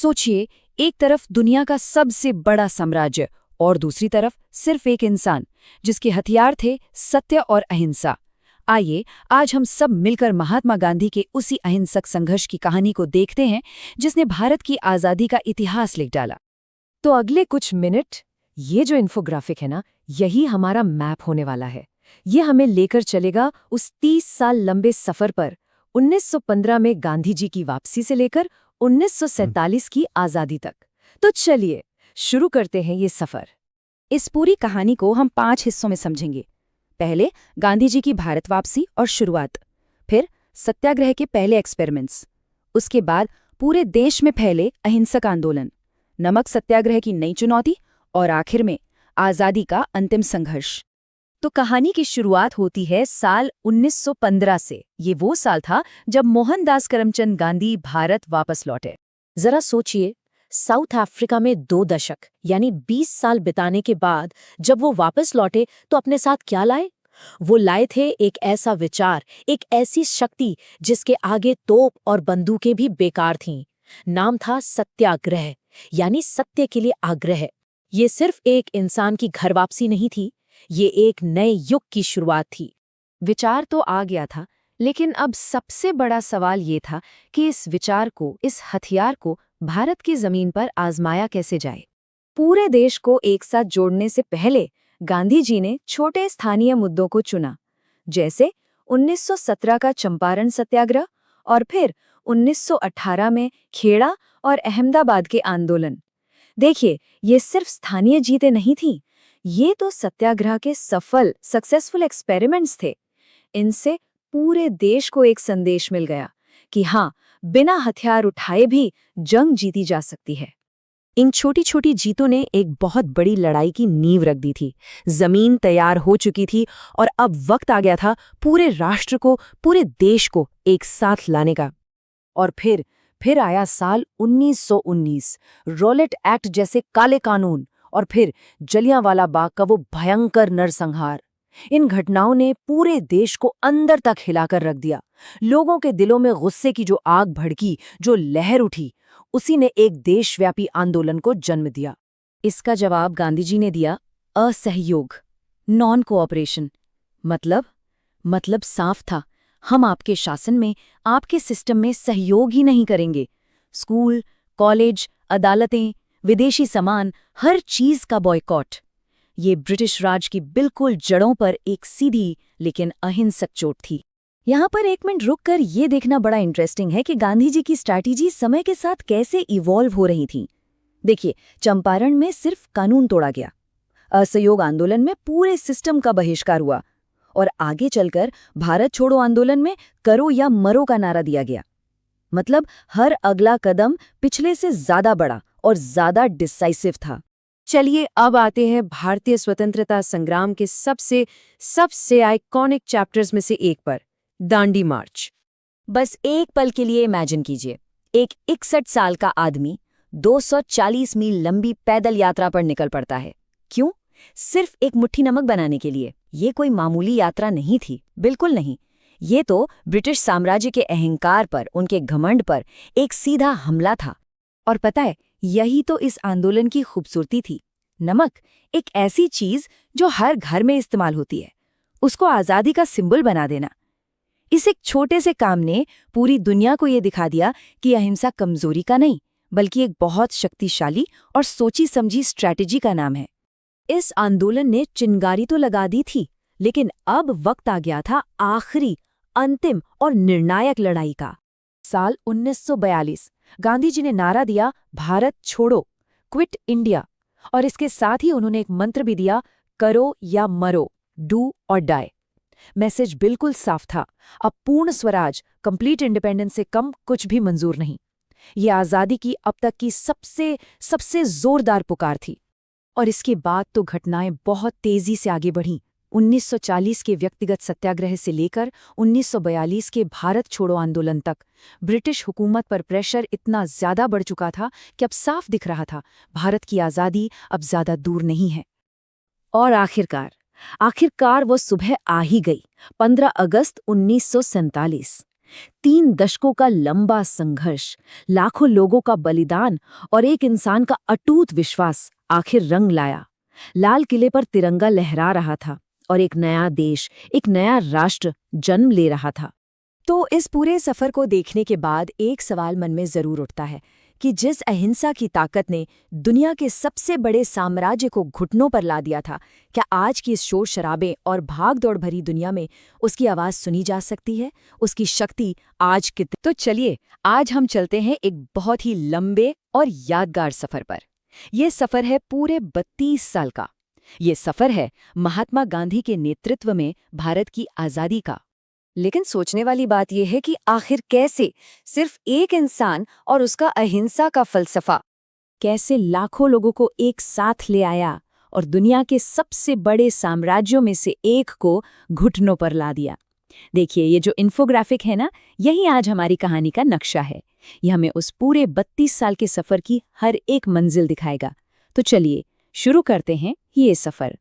सोचिए, एक तरफ दुनिया का सबसे बड़ा साम्राज्य और दूसरी तरफ सिर्फ एक इंसान जिसके हथियार थे सत्य और अहिंसा। आइए आज हम सब मिलकर महात्मा गांधी के उसी अहिंसक संघर्ष की कहानी को देखते हैं जिसने भारत की आज़ादी का इतिहास लिख डाला। तो अगले कुछ मिनट ये जो इन्फोग्राफिक है ना, यही हमारा मैप होने वाला है। ये हमें लेकर चलेगा उस 30 साल लंबे सफर पर, 1915 में गांधी जी की वापसी से लेकर 1947 की आज़ादी तक। तो चलिए शुरू करते हैं ये सफर। इस पूरी कहानी को हम 5 हिस्सों में समझेंगे। पहले गांधी जी की भारत वापसी और शुरुआत, फिर सत्याग्रह के पहले एक्सपेरिमेंट्स, उसके बाद पूरे देश में फैले अहिंसक आंदोलन, नमक सत्याग्रह की नई चुनौती और आखिर में आज़ादी का अंतिम संघर्ष। तो कहानी की शुरुआत होती है साल 1915 से। ये वो साल था जब मोहनदास करमचंद गांधी भारत वापस लौटे। जरा सोचिए, साउथ अफ्रीका में 2 दशक यानी 20 साल बिताने के बाद जब वो वापस लौटे तो अपने साथ क्या लाए? वो लाए थे एक ऐसा विचार, एक ऐसी शक्ति जिसके आगे तोप और बंदूकें भी बेकार थीं। नाम था सत्याग्रह, यानी सत्य के लिए आग्रह। ये सिर्फ एक इंसान की घर वापसी नहीं थी, ये एक नए युग की शुरुआत थी। विचार तो आ गया था, लेकिन अब सबसे बड़ा सवाल ये था कि इस विचार को, इस हथियार को भारत की जमीन पर आजमाया कैसे जाए। पूरे देश को एक साथ जोड़ने से पहले गांधी जी ने छोटे स्थानीय मुद्दों को चुना, जैसे 1917 का चंपारण सत्याग्रह और फिर 1918 में खेड़ा और अहमदाबाद के आंदोलन। देखिए, ये सिर्फ स्थानीय जीतें नहीं थीं, ये तो सत्याग्रह के सक्सेसफुल एक्सपेरिमेंट्स थे। इनसे पूरे देश को एक संदेश मिल गया कि हाँ, बिना हथियार उठाए भी जंग जीती जा सकती है। इन छोटी छोटी जीतों ने एक बहुत बड़ी लड़ाई की नींव रख दी थी। जमीन तैयार हो चुकी थी और अब वक्त आ गया था पूरे राष्ट्र को, पूरे देश को एक साथ लाने का। और फिर आया साल 1919, रॉलेट एक्ट जैसे काले कानून और फिर जलियांवाला बाग का वो भयंकर नरसंहार। इन घटनाओं ने पूरे देश को अंदर तक हिलाकर रख दिया। लोगों के दिलों में गुस्से की जो आग भड़की, जो लहर उठी, उसी ने एक देशव्यापी आंदोलन को जन्म दिया। इसका जवाब गांधी जी ने दिया असहयोग, नॉन कोऑपरेशन। मतलब साफ था, हम आपके शासन में, आपके सिस्टम में सहयोग ही नहीं करेंगे। स्कूल, कॉलेज, अदालतें, विदेशी सामान, हर चीज का बॉयकॉट। ये ब्रिटिश राज की बिल्कुल जड़ों पर एक सीधी लेकिन अहिंसक चोट थी। यहाँ पर एक मिनट रुककर ये देखना बड़ा इंटरेस्टिंग है कि गांधी जी की स्ट्रैटेजी समय के साथ कैसे इवॉल्व हो रही थी। देखिए, चंपारण में सिर्फ कानून तोड़ा गया, असहयोग आंदोलन में पूरे सिस्टम का बहिष्कार हुआ और आगे चलकर भारत छोड़ो आंदोलन में करो या मरो का नारा दिया गया। मतलब हर अगला कदम पिछले से ज्यादा बड़ा और ज्यादा डिसाइसिव था। चलिए अब आते हैं भारतीय स्वतंत्रता संग्राम के सबसे आइकॉनिक चैप्टर्स में से एक पर, दांडी मार्च। बस एक पल के लिए इमेजिन कीजिए, एक 61 साल का आदमी 240 मील लंबी पैदल यात्रा पर निकल पड़ता है। क्यों? सिर्फ एक मुट्ठी नमक बनाने के लिए। ये कोई मामूली यात्रा नहीं थी, बिल्कुल नहीं। ये तो ब्रिटिश साम्राज्य के अहंकार पर, उनके घमंड पर एक सीधा हमला था। और पता है, यही तो इस आंदोलन की खूबसूरती थी। नमक, एक ऐसी चीज जो हर घर में इस्तेमाल होती है, उसको आज़ादी का सिंबल बना देना। इस एक छोटे से काम ने पूरी दुनिया को ये दिखा दिया कि अहिंसा कमजोरी का नहीं, बल्कि एक बहुत शक्तिशाली और सोची समझी स्ट्रैटेजी का नाम है। इस आंदोलन ने चिंगारी तो लगा दी थी, लेकिन अब वक्त आ गया था आखिरी, अंतिम और निर्णायक लड़ाई का। साल 1942 गांधी जी ने नारा दिया, भारत छोड़ो, क्विट इंडिया। और इसके साथ ही उन्होंने एक मंत्र भी दिया, करो या मरो, डू और डाई। मैसेज बिल्कुल साफ था, अब पूर्ण स्वराज, कंप्लीट इंडिपेंडेंस से कम कुछ भी मंजूर नहीं। ये आज़ादी की अब तक की सबसे जोरदार पुकार थी। और इसके बाद तो घटनाएं बहुत तेजी से आगे बढ़ीं। 1940 के व्यक्तिगत सत्याग्रह से लेकर 1942 के भारत छोड़ो आंदोलन तक ब्रिटिश हुकूमत पर प्रेशर इतना ज्यादा बढ़ चुका था कि अब साफ दिख रहा था, भारत की आज़ादी अब ज्यादा दूर नहीं है। और आखिरकार वो सुबह आ ही गई, 15 अगस्त 1947। 3 दशकों का लंबा संघर्ष, लाखों लोगों का बलिदान और एक इंसान का अटूट विश्वास आखिर रंग लाया। लाल किले पर तिरंगा लहरा रहा था और एक नया देश, एक नया राष्ट्र जन्म ले रहा था। तो इस पूरे सफर को देखने के बाद एक सवाल मन में जरूर उठता है कि जिस अहिंसा की ताकत ने दुनिया के सबसे बड़े साम्राज्य को घुटनों पर ला दिया था, क्या आज की इस शोर शराबे और भागदौड़ भरी दुनिया में उसकी आवाज सुनी जा सकती है? उसकी शक्ति आज कितनी? तो चलिए आज हम चलते हैं एक बहुत ही लंबे और यादगार सफर पर। यह सफर है पूरे 32 साल का। ये सफर है महात्मा गांधी के नेतृत्व में भारत की आजादी का। लेकिन सोचने वाली बात यह है कि आखिर कैसे सिर्फ एक इंसान और उसका अहिंसा का फलसफा कैसे लाखों लोगों को एक साथ ले आया और दुनिया के सबसे बड़े साम्राज्यों में से एक को घुटनों पर ला दिया। देखिए, ये जो इन्फोग्राफिक है ना, यही आज हमारी कहानी का नक्शा है। यह हमें उस पूरे 32 साल के सफर की हर एक मंजिल दिखाएगा। तो चलिए शुरू करते हैं ये सफर।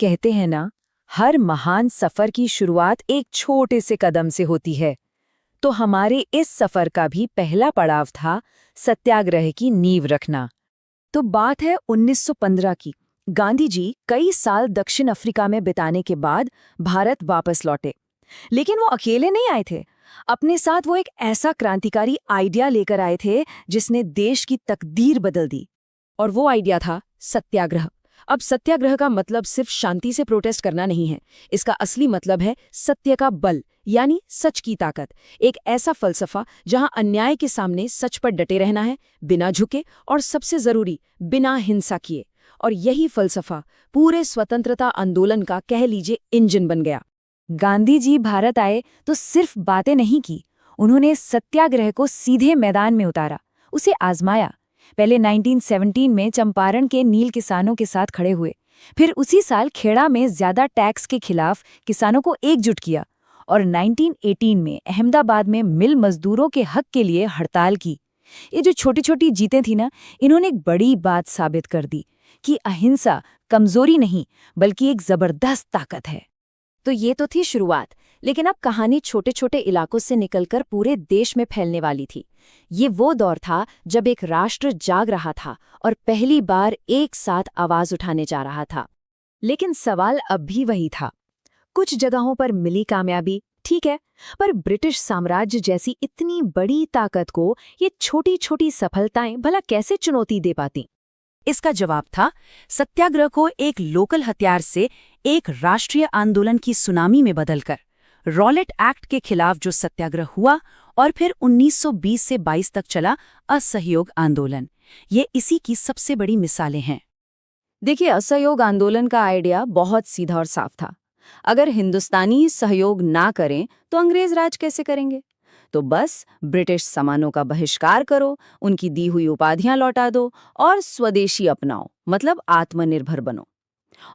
कहते हैं ना, हर महान सफर की शुरुआत एक छोटे से कदम से होती है। तो हमारे इस सफर का भी पहला पड़ाव था सत्याग्रह की नींव रखना। तो बात है 1915 की। गांधी जी कई साल दक्षिण अफ्रीका में बिताने के बाद भारत वापस लौटे। लेकिन वो अकेले नहीं आए थे। अपने साथ वो एक ऐसा क्रांतिकारी आइडिया लेकर आए थे जिसने देश की तकदीर बदल दी। और वो आइडिया था सत्याग्रह। अब सत्याग्रह का मतलब सिर्फ शांति से प्रोटेस्ट करना नहीं है। इसका असली मतलब है सत्य का बल, यानी सच की ताकत। एक ऐसा फलसफा जहां अन्याय के सामने सच पर डटे रहना है, बिना झुके और सबसे जरूरी बिना हिंसा किए। और यही फलसफा पूरे स्वतंत्रता आंदोलन का, कह लीजिए, इंजन बन गया। गांधी जी भारत आए तो सिर्फ बातें नहीं की, उन्होंने सत्याग्रह को सीधे मैदान में उतारा, उसे आजमाया। पहले 1917 में चंपारण के नील किसानों के साथ खड़े हुए, फिर उसी साल खेड़ा में ज्यादा टैक्स के खिलाफ किसानों को एकजुट किया और 1918 में अहमदाबाद में मिल मजदूरों के हक के लिए हड़ताल की। ये जो छोटी छोटी जीतें थी ना, इन्होंने एक बड़ी बात साबित कर दी कि अहिंसा कमजोरी नहीं बल्कि एक जबरदस्त ताकत है। तो ये तो थी शुरुआत, लेकिन अब कहानी छोटे छोटे इलाकों से निकलकर पूरे देश में फैलने वाली थी। ये वो दौर था जब एक राष्ट्र जाग रहा था और पहली बार एक साथ आवाज उठाने जा रहा था। लेकिन सवाल अब भी वही था। कुछ जगहों पर मिली कामयाबी, ठीक है, पर ब्रिटिश साम्राज्य जैसी इतनी बड़ी ताकत को ये छोटी छोटी सफलताएं भला कैसे चुनौती दे पाती? इसका जवाब था सत्याग्रह को एक लोकल हथियार से एक राष्ट्रीय आंदोलन की सुनामी में बदलकर। रॉलेट एक्ट के खिलाफ जो सत्याग्रह हुआ और फिर 1920 से 22 तक चला असहयोग आंदोलन, ये इसी की सबसे बड़ी मिसालें हैं। देखिए, असहयोग आंदोलन का आइडिया बहुत सीधा और साफ था। अगर हिंदुस्तानी सहयोग ना करें तो अंग्रेज राज कैसे करेंगे? तो बस ब्रिटिश सामानों का बहिष्कार करो, उनकी दी हुई उपाधियां लौटा दो और स्वदेशी अपनाओ, मतलब आत्मनिर्भर बनो।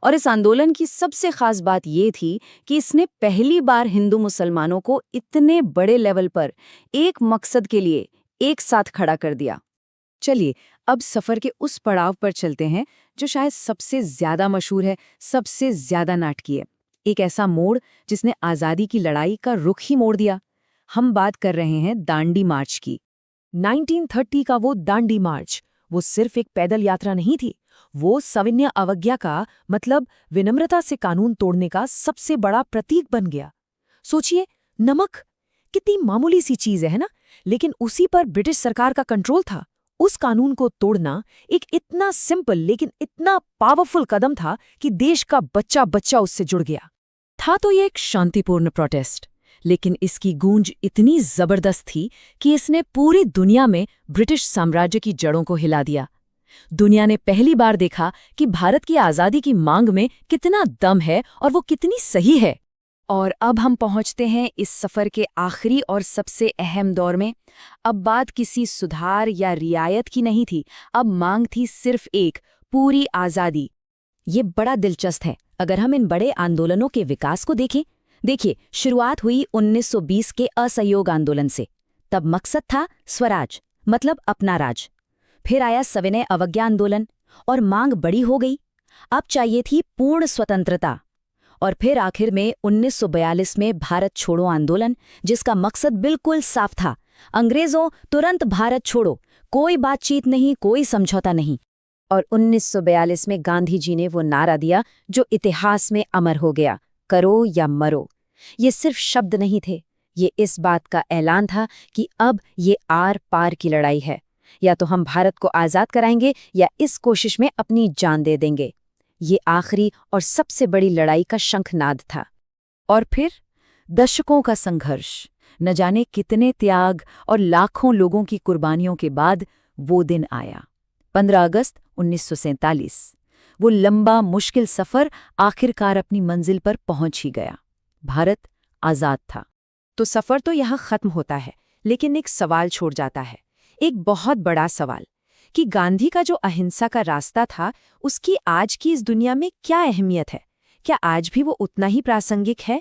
और इस आंदोलन की सबसे खास बात ये थी कि इसने पहली बार हिंदू मुसलमानों को इतने बड़े लेवल पर एक मकसद के लिए एक साथ खड़ा कर दिया। चलिए अब सफर के उस पड़ाव पर चलते हैं जो शायद सबसे ज्यादा मशहूर है, सबसे ज्यादा नाटकीय। एक ऐसा मोड़ जिसने आजादी की लड़ाई का रुख ही मोड़ दिया। हम बात कर रहे हैं दांडी मार्च की। 1930 का वो दांडी मार्च, वो सिर्फ एक पैदल यात्रा नहीं थी, वो सविनय अवज्ञा का, मतलब विनम्रता से कानून तोड़ने का सबसे बड़ा प्रतीक बन गया। सोचिए, नमक कितनी मामूली सी चीज है ना, लेकिन उसी पर ब्रिटिश सरकार का कंट्रोल था। उस कानून को तोड़ना एक इतना सिंपल लेकिन इतना पावरफुल कदम था कि देश का बच्चा बच्चा उससे जुड़ गया था। तो ये एक शांतिपूर्ण प्रोटेस्ट, लेकिन इसकी गूंज इतनी जबरदस्त थी कि इसने पूरी दुनिया में ब्रिटिश साम्राज्य की जड़ों को हिला दिया। दुनिया ने पहली बार देखा कि भारत की आजादी की मांग में कितना दम है और वो कितनी सही है। और अब हम पहुंचते हैं इस सफर के आखिरी और सबसे अहम दौर में। अब बात किसी सुधार या रियायत की नहीं थी, अब मांग थी सिर्फ एक, पूरी आजादी। ये बड़ा दिलचस्प है अगर हम इन बड़े आंदोलनों के विकास को देखें। देखिए, शुरुआत हुई 1920 के असहयोग आंदोलन से। तब मकसद था स्वराज, मतलब अपना राज। फिर आया सविनय अवज्ञा आंदोलन और मांग बड़ी हो गई। अब चाहिए थी पूर्ण स्वतंत्रता। और फिर आखिर में 1942 में भारत छोड़ो आंदोलन, जिसका मकसद बिल्कुल साफ था, अंग्रेजों तुरंत भारत छोड़ो, कोई बातचीत नहीं, कोई समझौता नहीं। और 1942 में गांधी जी ने वो नारा दिया जो इतिहास में अमर हो गया, करो या मरो। ये सिर्फ शब्द नहीं थे, ये इस बात का ऐलान था कि अब ये आर पार की लड़ाई है, या तो हम भारत को आज़ाद कराएंगे या इस कोशिश में अपनी जान दे देंगे। ये आखिरी और सबसे बड़ी लड़ाई का शंखनाद था। और फिर दशकों का संघर्ष, न जाने कितने त्याग और लाखों लोगों की कुर्बानियों के बाद वो दिन आया, 15 अगस्त 1947। वो लंबा मुश्किल सफ़र आखिरकार अपनी मंजिल पर पहुंच ही गया। भारत आज़ाद था। तो सफ़र तो यहाँ ख़त्म होता है, लेकिन एक सवाल छोड़ जाता है, एक बहुत बड़ा सवाल, कि गांधी का जो अहिंसा का रास्ता था, उसकी आज की इस दुनिया में क्या अहमियत है? क्या आज भी वो उतना ही प्रासंगिक है?